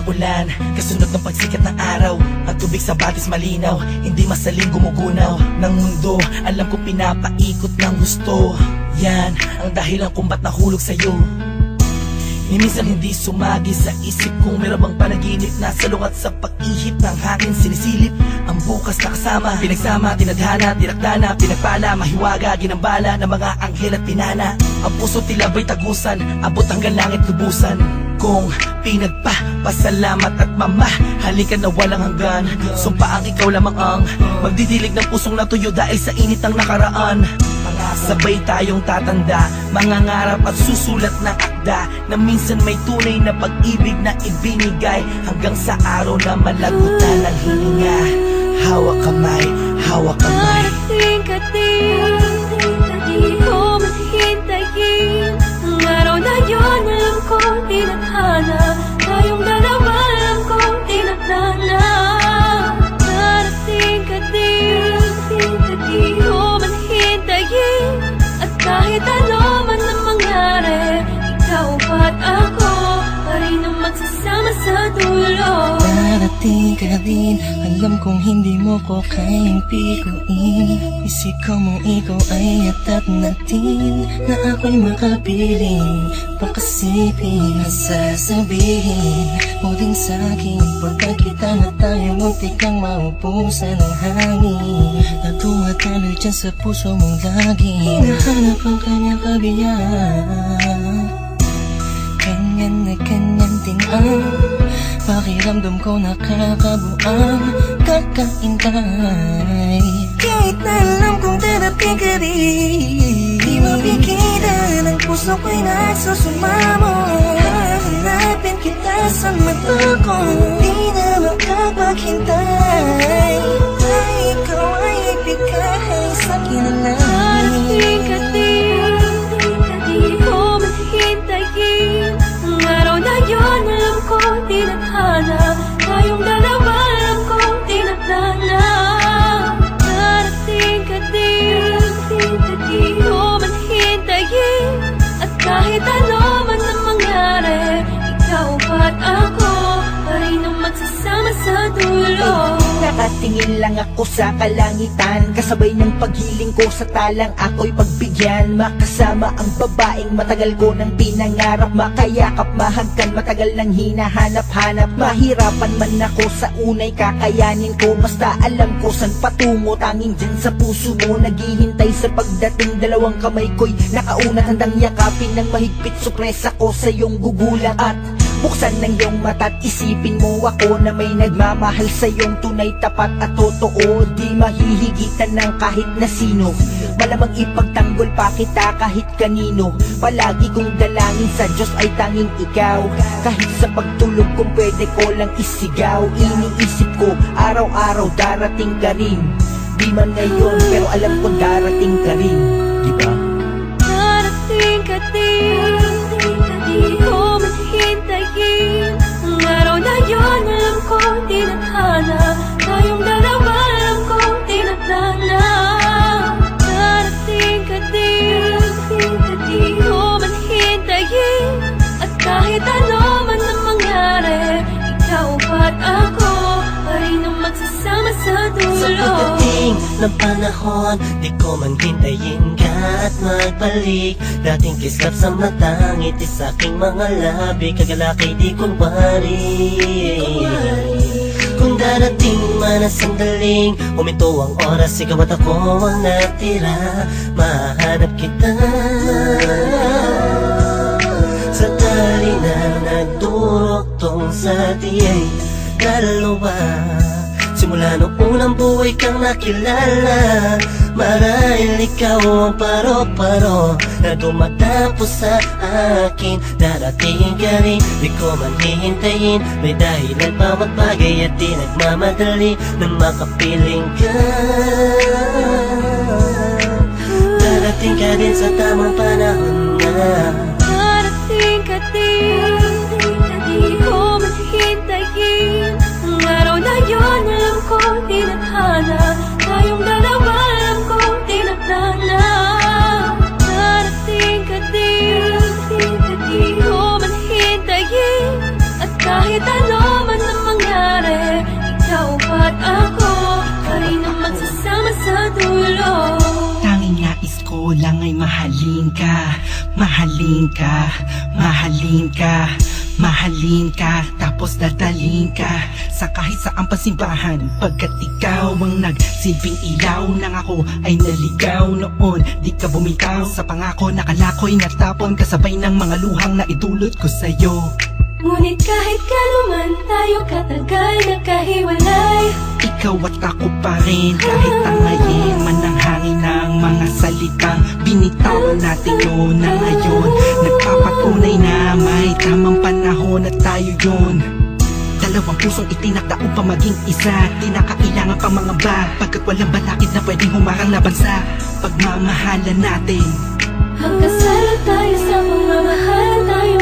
ulan, kasunod ng pagsikat ng araw. Ang tubig sa batis malinaw, hindi masaling gumugunaw ng mundo. Alam ko pinapaikot ng gusto. Yan ang dahilan kung ba't nahulog sa'yo. Ni minsan hindi sumagi sa isip kung meron bang panaginip na salungat sa pag-ihip ng hangin sinisilip. Ang bukas na kasama, pinagsama, tinadhana, tinakdana, pinagpala, mahiwaga, ginambala ng mga anghel at pinana. Ang puso tila ba'y tagusan, abot hanggang langit lubusan. Kung pinagpapasalamat at mamahalin na walang hanggan, sumpaang ikaw lamang ang magdidilig ng pusong natuyo dahil sa init ng nakaraan. Sabay tayong tatanda, mangangarap at susulat ng akda na minsan may tunay na pag-ibig na ibinigay hanggang sa araw na malagutan ng hininga. Hawak kamay, hawak kamay. Darating ka din, di ko maghintayin. Ang araw na yun, alam ko, tinadhana. Tayong dalawa, alam ko, tinadhana. Darating ka din, di ko maghintayin. At kahit ano man ang mangyari, ikaw at ako pa rin ang magsasama sa dulo. Darating ka din, alam kong hindi mo ko kayang pikuin. Isikaw mo ikaw ay atat natin, na ako'y makapiling. Pakasipin at sasabihin mo din sa'kin, pagkat kita na tayo muntik kang maupusan ng hangin. Na tumatalo dyan sa puso mong lagi, hinahanap ang kanyang kabiyang. Ganyan na ganyan din ang pakiramdam ko, nakakabuang kakaintay. Kahit na alam kong darating ka rin, di mapigilan ang puso ko'y nagsusumamo. Hanapin kita sa mata ko, di na makapaghintay. Ay, ikaw ay ibigay sa'kin na lang. Darating ka din, di ko maghintayin. Ang araw na yun, alam ko, tinadhana. Tayong dalawa, alam ko, tinadhana. Darating ka din, di ko maghintayin. At kahit ano man ang mangyari, ikaw at ako pa rin ang magsasama sa dulo. Nakatingin lang ako sa kalangitan, kasabay ng paghiling ko sa talang ako'y pagbigyan. Makasama ang babaeng matagal ko nang pinangarap, makayakap, mahagkan, matagal nang hinahanap-hanap. Mahirapan man ako sa unay, kakayanin ko, basta alam ko san patungo. Tanging dyan sa puso mo, naghihintay sa pagdating. Dalawang kamay ko'y nakaunat, handang yakapin ng mahigpit. Supresa ko sa iyong gugulang at buksan ng iyong mata't isipin mo ako na may nagmamahal sa iyong tunay, tapat at totoo. Di mahihigitan ng kahit na sino, malamang ipagtanggol pa kita kahit kanino. Palagi kong dalangin sa Diyos ay tanging ikaw, kahit sa pagtulog kung pwede ko lang isigaw. Iniisip ko araw-araw darating ka rin, di man ngayon pero alam ko darating ka rin, di ba? Darating ka din, di ko maghintayin. Ang araw na yun, alam ko, tinadhana. Tayong dalawa, alam ko, tinadhana. Darating ka din, di ko maghintayin. At kahit ano man ang mangyari, ikaw at ako pa rin ang magsasama sa dulo. Sa pagdating ng panahon, di ko man hintayin ka at magbalik. Dating kislap sa mata, ngiti sa aking mga labi, kagalakay di kunwari. Kung darating man ang sandaling huminto ang oras, ikaw at ako ang natira. Mahanap kita sa tali na nagdurugtong sa ating dalawa. Simula nung unang buhay kang nakilala, marahil ikaw ang paro-paro na dumatapos sa akin. Darating ka rin, di ko man hihintayin. May dahilan bawat bagay at di nagmamadali na makapiling ka. Darating ka din sa tamang panahon na. Darating ka din, di ko maghintayin. Ang araw na yun, alam ko, tinadhana. Tayong dalawa, alam ko, tinadhana. Darating ka din, di ko maghintayin. At kahit ano ko lang ay mahalin ka, mahalin ka, mahalin ka, mahalin ka, tapos dadalhin ka sa kahit saang pasimbahan. Pagkat ikaw ang nagsilbing ilaw nang ako ay naligaw noon. Di ka bumitaw sa pangako, nakalako'y natapon kasabay ng mga luhang na idulot ko sa'yo. Ngunit kahit kanuman tayo katagal nagkahiwalay, Ikaw at ako pa rin, kahit tangayin man ng hangin ng mga salitang binitawan natin yun na ngayon. Nagpapatunay na may tamang panahon at tayo yun. Dalawang pusong itinakda upang maging isa, di na kailangan pang mga ba, pagkat walang balakid na pwedeng humarang laban sa pagmamahalan natin. hanggang sa tayo sa pagmamahal tayo